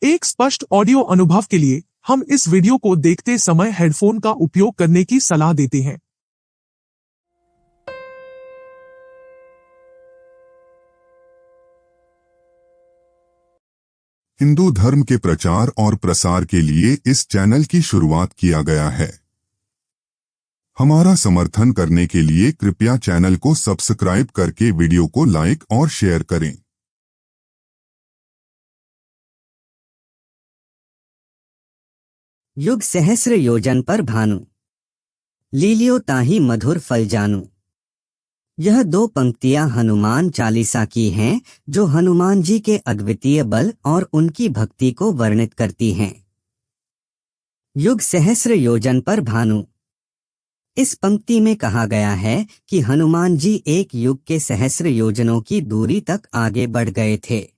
एक स्पष्ट ऑडियो अनुभव के लिए हम इस वीडियो को देखते समय हेडफोन का उपयोग करने की सलाह देते हैं। हिंदू धर्म के प्रचार और प्रसार के लिए इस चैनल की शुरुआत किया गया है। हमारा समर्थन करने के लिए कृपया चैनल को सब्सक्राइब करके वीडियो को लाइक और शेयर करें। युग सहस्र योजन पर भानु, लीलियो ताहि मधुर फल जानू। यह दो पंक्तियां हनुमान चालीसा की हैं, जो हनुमान जी के अद्वितीय बल और उनकी भक्ति को वर्णित करती हैं। युग सहस्र योजन पर भानु। इस पंक्ति में कहा गया है कि हनुमान जी एक युग के सहस्र योजनों की दूरी तक आगे बढ़ गए थे।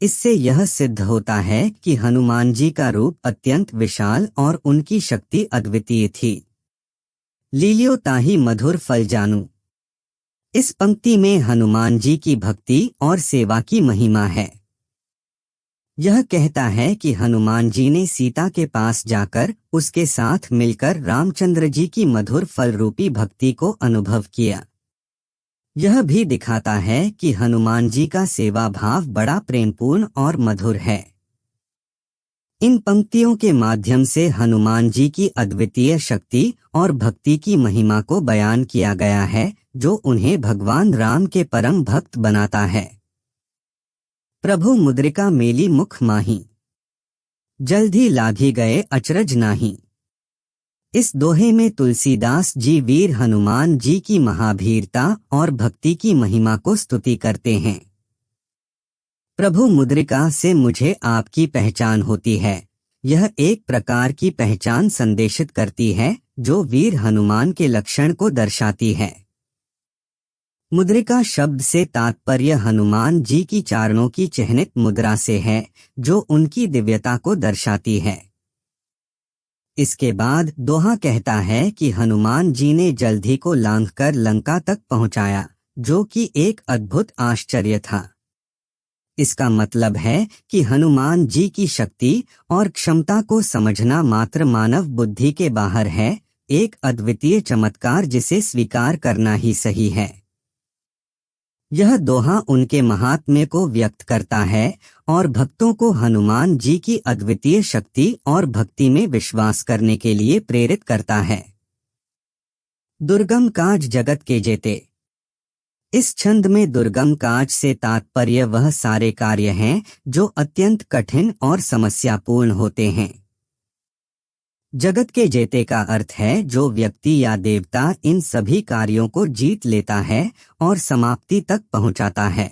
इससे यह सिद्ध होता है कि हनुमान जी का रूप अत्यंत विशाल और उनकी शक्ति अद्वितीय थी। लीलियो ताहि मधुर फल जानू। इस पंक्ति में हनुमान जी की भक्ति और सेवा की महिमा है। यह कहता है कि हनुमान जी ने सीता के पास जाकर उसके साथ मिलकर रामचंद्र जी की मधुर फल रूपी भक्ति को अनुभव किया। यह भी दिखाता है कि हनुमान जी का सेवा भाव बड़ा प्रेमपूर्ण और मधुर है। इन पंक्तियों के माध्यम से हनुमान जी की अद्वितीय शक्ति और भक्ति की महिमा को बयान किया गया है, जो उन्हें भगवान राम के परम भक्त बनाता है। प्रभु मुद्रिका मेली मुख माही, जल्दी लागी गए अचरज नाही। इस दोहे में तुलसीदास जी वीर हनुमान जी की महावीरता और भक्ति की महिमा को स्तुति करते हैं। प्रभु मुद्रिका से मुझे आपकी पहचान होती है। यह एक प्रकार की पहचान संदेशित करती है, जो वीर हनुमान के लक्षण को दर्शाती है। मुद्रिका शब्द से तात्पर्य हनुमान जी की चारणों की चिह्नित मुद्रा से है, जो उनकी दिव्यता को दर्शाती है। इसके बाद दोहा कहता है कि हनुमान जी ने जल्दी को लांघकर लंका तक पहुंचाया, जो कि एक अद्भुत आश्चर्य था। इसका मतलब है कि हनुमान जी की शक्ति और क्षमता को समझना मात्र मानव बुद्धि के बाहर है, एक अद्वितीय चमत्कार जिसे स्वीकार करना ही सही है। यह दोहा उनके महात्म्य को व्यक्त करता है और भक्तों को हनुमान जी की अद्वितीय शक्ति और भक्ति में विश्वास करने के लिए प्रेरित करता है। दुर्गम काज जगत के जेते। इस छंद में दुर्गम काज से तात्पर्य वह सारे कार्य हैं जो अत्यंत कठिन और समस्यापूर्ण होते हैं। जगत के जेते का अर्थ है जो व्यक्ति या देवता इन सभी कार्यों को जीत लेता है और समाप्ति तक पहुंचाता है।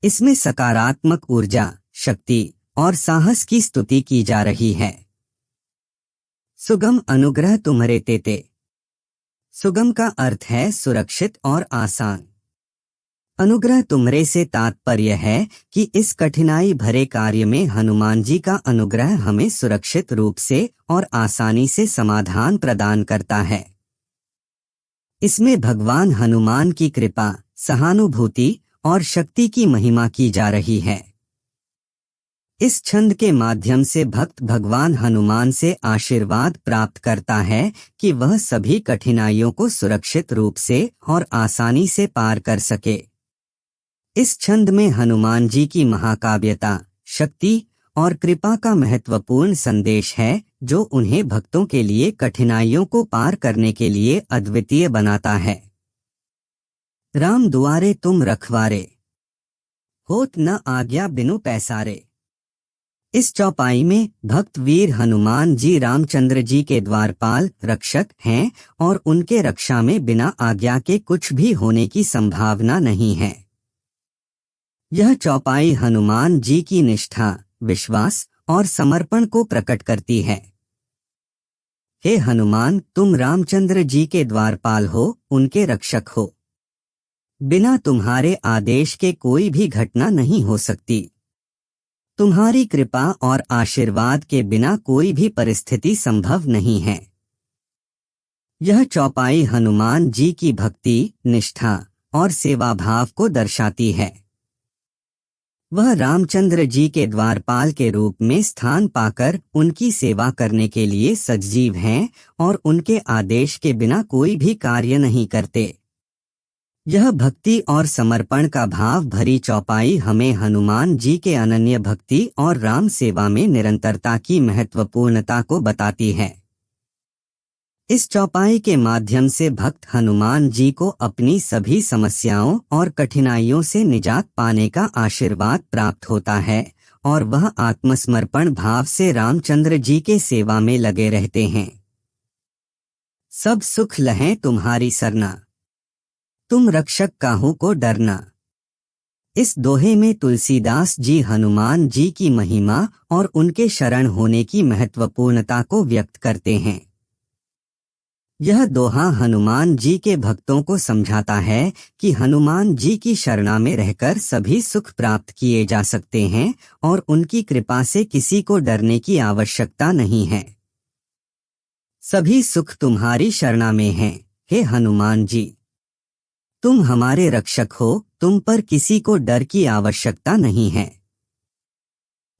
इसमें सकारात्मक ऊर्जा, शक्ति और साहस की स्तुति की जा रही है। सुगम अनुग्रह तुम्हारे तेते। सुगम का अर्थ है सुरक्षित और आसान। अनुग्रह तुम्हारे से तात्पर्य है कि इस कठिनाई भरे कार्य में हनुमान जी का अनुग्रह हमें सुरक्षित रूप से और आसानी से समाधान प्रदान करता है। इसमें भगवान हनुमान की कृपा, सहानुभूति और शक्ति की महिमा की जा रही है। इस छंद के माध्यम से भक्त भगवान हनुमान से आशीर्वाद प्राप्त करता है कि वह सभी कठिनाइयों को सुरक्षित रूप से और आसानी से पार कर सके। इस छंद में हनुमान जी की महाकाव्यता, शक्ति और कृपा का महत्वपूर्ण संदेश है, जो उन्हें भक्तों के लिए कठिनाइयों को पार करने के लिए अद्वितीय बनाता है। राम दुआरे तुम रखवारे, होत न आज्ञा बिनु पैसारे। इस चौपाई में भक्त वीर हनुमान जी रामचंद्र जी के द्वारपाल, रक्षक हैं और उनके रक्षा में बिना आज्ञा के कुछ भी होने की संभावना नहीं है। यह चौपाई हनुमान जी की निष्ठा, विश्वास और समर्पण को प्रकट करती है। हे हनुमान, तुम रामचंद्र जी के द्वारपाल हो, उनके रक्षक हो। बिना तुम्हारे आदेश के कोई भी घटना नहीं हो सकती। तुम्हारी कृपा और आशीर्वाद के बिना कोई भी परिस्थिति संभव नहीं है। यह चौपाई हनुमान जी की भक्ति, निष्ठा और सेवा भाव को दर्शाती है। वह रामचंद्र जी के द्वारपाल के रूप में स्थान पाकर उनकी सेवा करने के लिए सजीव हैं और उनके आदेश के बिना कोई भी कार्य नहीं करते। यह भक्ति और समर्पण का भाव भरी चौपाई हमें हनुमान जी के अनन्य भक्ति और राम सेवा में निरंतरता की महत्वपूर्णता को बताती है। इस चौपाई के माध्यम से भक्त हनुमान जी को अपनी सभी समस्याओं और कठिनाइयों से निजात पाने का आशीर्वाद प्राप्त होता है और वह आत्मसमर्पण भाव से रामचंद्र जी के सेवा में लगे रहते हैं। सब सुख लहें तुम्हारी सरना, तुम रक्षक काहू को डरना। इस दोहे में तुलसीदास जी हनुमान जी की महिमा और उनके शरण होने की महत्वपूर्णता को व्यक्त करते हैं। यह दोहा हनुमान जी के भक्तों को समझाता है कि हनुमान जी की शरणा में रहकर सभी सुख प्राप्त किए जा सकते हैं और उनकी कृपा से किसी को डरने की आवश्यकता नहीं है। सभी सुख तुम्हारी शरणा में हैं, हे हनुमान जी। तुम हमारे रक्षक हो, तुम पर किसी को डर की आवश्यकता नहीं है।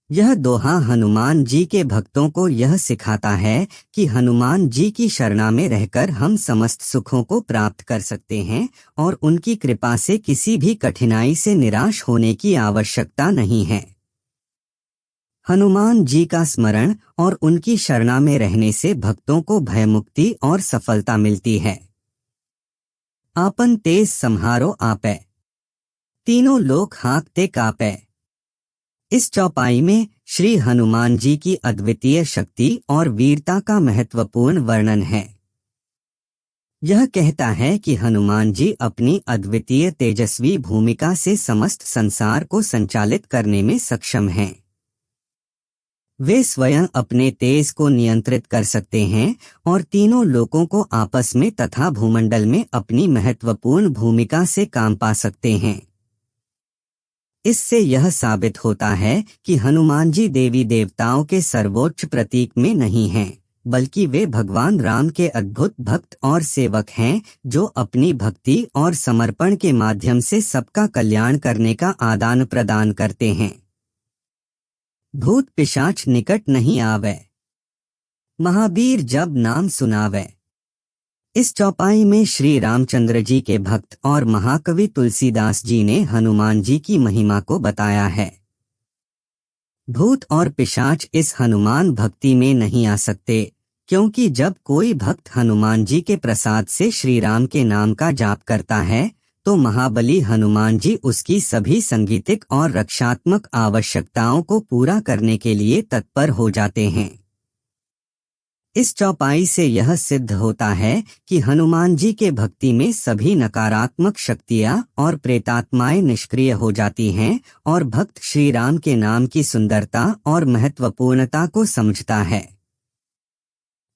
यह दोहा हनुमान जी के भक्तों को यह सिखाता है कि हनुमान जी की शरणा में रहकर हम समस्त सुखों को प्राप्त कर सकते हैं और उनकी कृपा से किसी भी कठिनाई से निराश होने की आवश्यकता नहीं है। हनुमान जी का स्मरण और उनकी शरणा में रहने से भक्तों को भयमुक्ति और सफलता मिलती है। आपन तेज सम्हारो आपै, तीनों लोक हाँकते कापै। इस चौपाई में श्री हनुमान जी की अद्वितीय शक्ति और वीरता का महत्वपूर्ण वर्णन है। यह कहता है कि हनुमान जी अपनी अद्वितीय तेजस्वी भूमिका से समस्त संसार को संचालित करने में सक्षम हैं। वे स्वयं अपने तेज को नियंत्रित कर सकते हैं और तीनों लोकों को आपस में तथा भूमंडल में अपनी महत्वपूर्ण भूमिका से काम पा सकते हैं। इससे यह साबित होता है कि हनुमान जी देवी देवताओं के सर्वोच्च प्रतीक में नहीं हैं, बल्कि वे भगवान राम के अद्भुत भक्त और सेवक हैं जो अपनी भक्ति और समर्पण के माध्यम से सबका कल्याण करने का आदान प्रदान करते हैं। भूत पिशाच निकट नहीं आवे, महावीर जब नाम सुनावे। इस चौपाई में श्री रामचंद्र जी के भक्त और महाकवि तुलसीदास जी ने हनुमान जी की महिमा को बताया है। भूत और पिशाच इस हनुमान भक्ति में नहीं आ सकते, क्योंकि जब कोई भक्त हनुमान जी के प्रसाद से श्री राम के नाम का जाप करता है तो महाबली हनुमान जी उसकी सभी संगीतिक और रक्षात्मक आवश्यकताओं को पूरा करने के लिए तत्पर हो जाते हैं। इस चौपाई से यह सिद्ध होता है कि हनुमान जी के भक्ति में सभी नकारात्मक शक्तियां और प्रेतात्माएं निष्क्रिय हो जाती हैं और भक्त श्री राम के नाम की सुंदरता और महत्वपूर्णता को समझता है।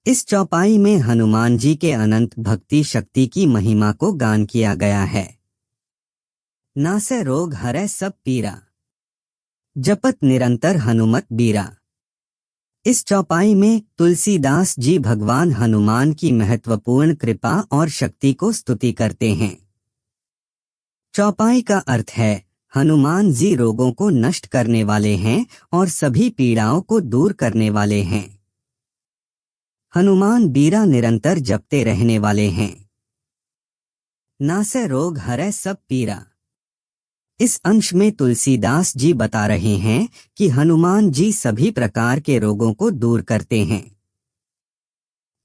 इस चौपाई में हनुमान जी के अनंत भक्ति शक्ति की महिमा को गान किया गया है। नासै रोग हरै सब पीरा, जपत निरंतर हनुमत बीरा। इस चौपाई में तुलसीदास जी भगवान हनुमान की महत्वपूर्ण कृपा और शक्ति को स्तुति करते हैं। चौपाई का अर्थ है हनुमान जी रोगों को नष्ट करने वाले हैं और सभी पीड़ाओं को दूर करने वाले हैं। हनुमान बीरा निरंतर जपते रहने वाले हैं। नासै रोग हरै सब पीरा। इस अंश में तुलसीदास जी बता रहे हैं कि हनुमान जी सभी प्रकार के रोगों को दूर करते हैं।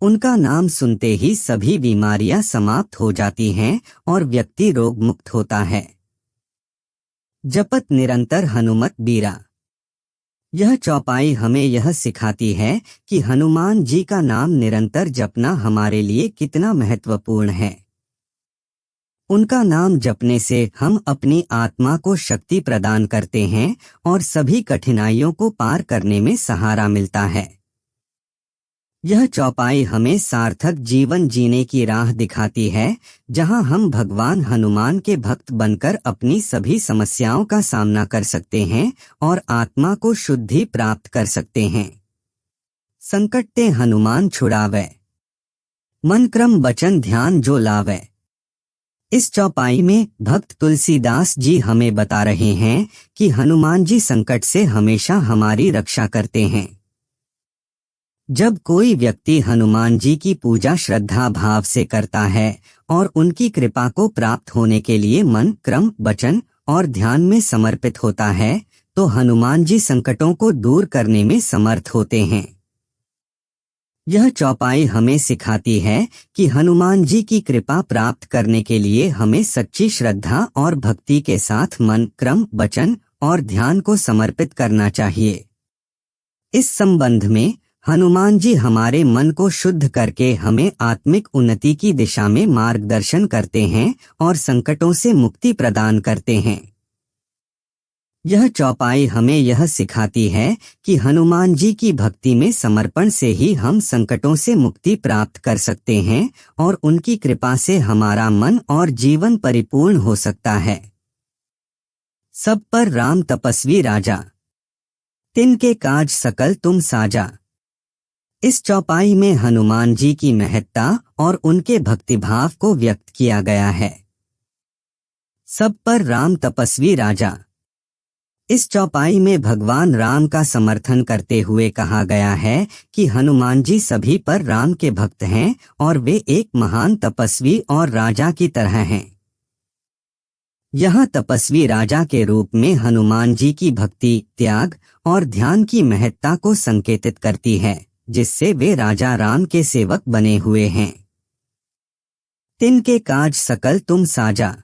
उनका नाम सुनते ही सभी बीमारियां समाप्त हो जाती हैं और व्यक्ति रोग मुक्त होता है। जपत निरंतर हनुमत बीरा। यह चौपाई हमें यह सिखाती है कि हनुमान जी का नाम निरंतर जपना हमारे लिए कितना महत्वपूर्ण है। उनका नाम जपने से हम अपनी आत्मा को शक्ति प्रदान करते हैं और सभी कठिनाइयों को पार करने में सहारा मिलता है। यह चौपाई हमें सार्थक जीवन जीने की राह दिखाती है, जहां हम भगवान हनुमान के भक्त बनकर अपनी सभी समस्याओं का सामना कर सकते हैं और आत्मा को शुद्धि प्राप्त कर सकते हैं। संकट ते हनुमान छुड़ावे, मन क्रम वचन ध्यान जो लावे। इस चौपाई में भक्त तुलसीदास जी हमें बता रहे हैं कि हनुमान जी संकट से हमेशा हमारी रक्षा करते हैं। जब कोई व्यक्ति हनुमान जी की पूजा श्रद्धा भाव से करता है और उनकी कृपा को प्राप्त होने के लिए मन, क्रम, वचन और ध्यान में समर्पित होता है, तो हनुमान जी संकटों को दूर करने में समर्थ होते हैं। यह चौपाई हमें सिखाती है कि हनुमान जी की कृपा प्राप्त करने के लिए हमें सच्ची श्रद्धा और भक्ति के साथ मन, क्रम, वचन और ध्यान को समर्पित करना चाहिए। इस संबंध में हनुमान जी हमारे मन को शुद्ध करके हमें आत्मिक उन्नति की दिशा में मार्गदर्शन करते हैं और संकटों से मुक्ति प्रदान करते हैं। यह चौपाई हमें यह सिखाती है कि हनुमान जी की भक्ति में समर्पण से ही हम संकटों से मुक्ति प्राप्त कर सकते हैं और उनकी कृपा से हमारा मन और जीवन परिपूर्ण हो सकता है। सब पर राम तपस्वी राजा, तिनके काज सकल तुम साजा। इस चौपाई में हनुमान जी की महत्ता और उनके भक्तिभाव को व्यक्त किया गया है। सब पर राम तपस्वी राजा। इस चौपाई में भगवान राम का समर्थन करते हुए कहा गया है कि हनुमान जी सभी पर राम के भक्त हैं और वे एक महान तपस्वी और राजा की तरह हैं। यह तपस्वी राजा के रूप में हनुमान जी की भक्ति, त्याग और ध्यान की महत्ता को संकेतित करती है, जिससे वे राजा राम के सेवक बने हुए हैं। तिनके काज सकल तुम साजा।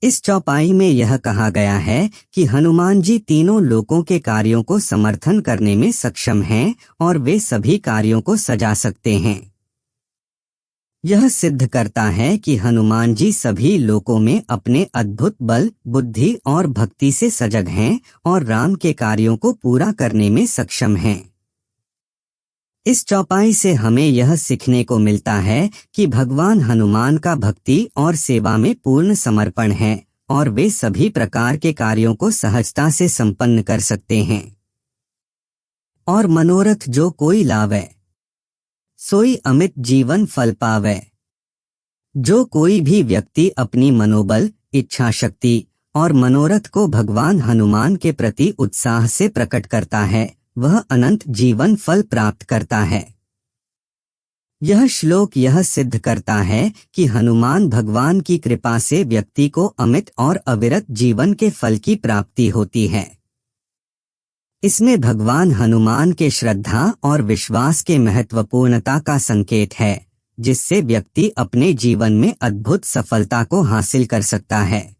इस चौपाई में यह कहा गया है कि हनुमान जी तीनों लोकों के कार्यों को समर्थन करने में सक्षम हैं और वे सभी कार्यों को सजा सकते हैं। यह सिद्ध करता है कि हनुमान जी सभी लोकों में अपने अद्भुत बल, बुद्धि और भक्ति से सजग हैं और राम के कार्यों को पूरा करने में सक्षम हैं। इस चौपाई से हमें यह सीखने को मिलता है कि भगवान हनुमान का भक्ति और सेवा में पूर्ण समर्पण है और वे सभी प्रकार के कार्यों को सहजता से संपन्न कर सकते हैं। और मनोरथ जो कोई लावे, सोई अमित जीवन फल पावे। जो कोई भी व्यक्ति अपनी मनोबल, इच्छा शक्ति और मनोरथ को भगवान हनुमान के प्रति उत्साह से प्रकट करता है, वह अनंत जीवन फल प्राप्त करता है। यह श्लोक यह सिद्ध करता है कि हनुमान भगवान की कृपा से व्यक्ति को अमित और अविरत जीवन के फल की प्राप्ति होती है। इसमें भगवान हनुमान के श्रद्धा और विश्वास के महत्वपूर्णता का संकेत है, जिससे व्यक्ति अपने जीवन में अद्भुत सफलता को हासिल कर सकता है।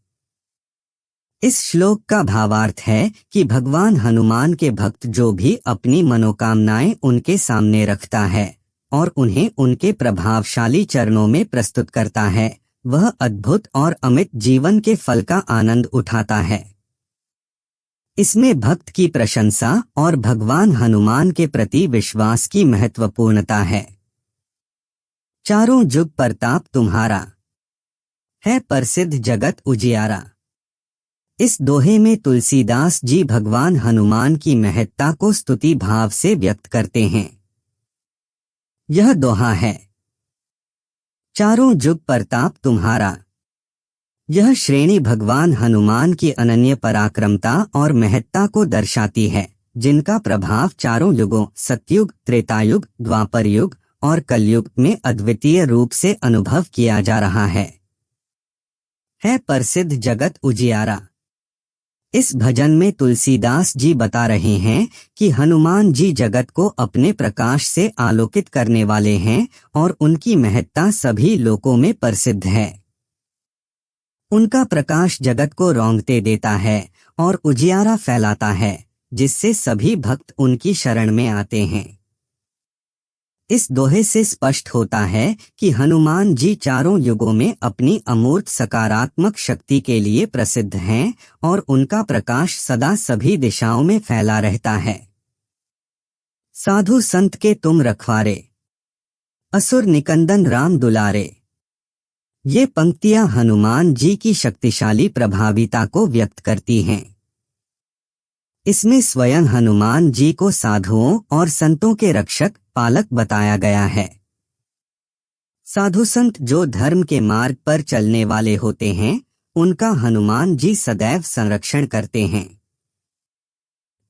इस श्लोक का भावार्थ है कि भगवान हनुमान के भक्त जो भी अपनी मनोकामनाएं उनके सामने रखता है और उन्हें उनके प्रभावशाली चरणों में प्रस्तुत करता है, वह अद्भुत और अमित जीवन के फल का आनंद उठाता है। इसमें भक्त की प्रशंसा और भगवान हनुमान के प्रति विश्वास की महत्वपूर्णता है। चारों जुग प्रताप तुम्हारा, है प्रसिद्ध जगत उजियारा। इस दोहे में तुलसीदास जी भगवान हनुमान की महत्ता को स्तुति भाव से व्यक्त करते हैं। यह दोहा है, चारों जुग प्रताप तुम्हारा। यह श्रेणी भगवान हनुमान की अनन्य पराक्रमता और महत्ता को दर्शाती है, जिनका प्रभाव चारों युगों सतयुग, त्रेतायुग, द्वापर युग और कलयुग में अद्वितीय रूप से अनुभव किया जा रहा है प्रसिद्ध जगत उजियारा। इस भजन में तुलसीदास जी बता रहे हैं कि हनुमान जी जगत को अपने प्रकाश से आलोकित करने वाले हैं और उनकी महत्ता सभी लोकों में प्रसिद्ध है। उनका प्रकाश जगत को रौंदते देता है और उजियारा फैलाता है, जिससे सभी भक्त उनकी शरण में आते हैं। इस दोहे से स्पष्ट होता है कि हनुमान जी चारों युगों में अपनी अमूर्त सकारात्मक शक्ति के लिए प्रसिद्ध हैं और उनका प्रकाश सदा सभी दिशाओं में फैला रहता है। साधु संत के तुम रखवारे, असुर निकंदन राम दुलारे। ये पंक्तियां हनुमान जी की शक्तिशाली प्रभाविता को व्यक्त करती हैं। इसमें स्वयं हनुमान जी को साधुओं और संतों के रक्षक, पालक बताया गया है। साधु संत जो धर्म के मार्ग पर चलने वाले होते हैं, उनका हनुमान जी सदैव संरक्षण करते हैं।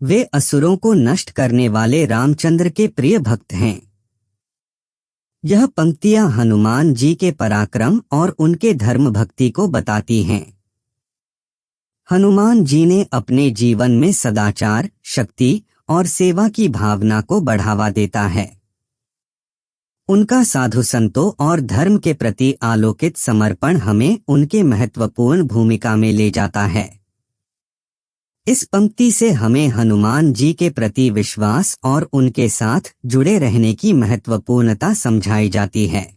वे असुरों को नष्ट करने वाले रामचंद्र के प्रिय भक्त हैं। यह पंक्तियां हनुमान जी के पराक्रम और उनके धर्म भक्ति को बताती हैं। हनुमान जी ने अपने जीवन में सदाचार, शक्ति और सेवा की भावना को बढ़ावा देता है। उनका साधु संतों और धर्म के प्रति आलोकित समर्पण हमें उनके महत्वपूर्ण भूमिका में ले जाता है। इस पंक्ति से हमें हनुमान जी के प्रति विश्वास और उनके साथ जुड़े रहने की महत्वपूर्णता समझाई जाती है।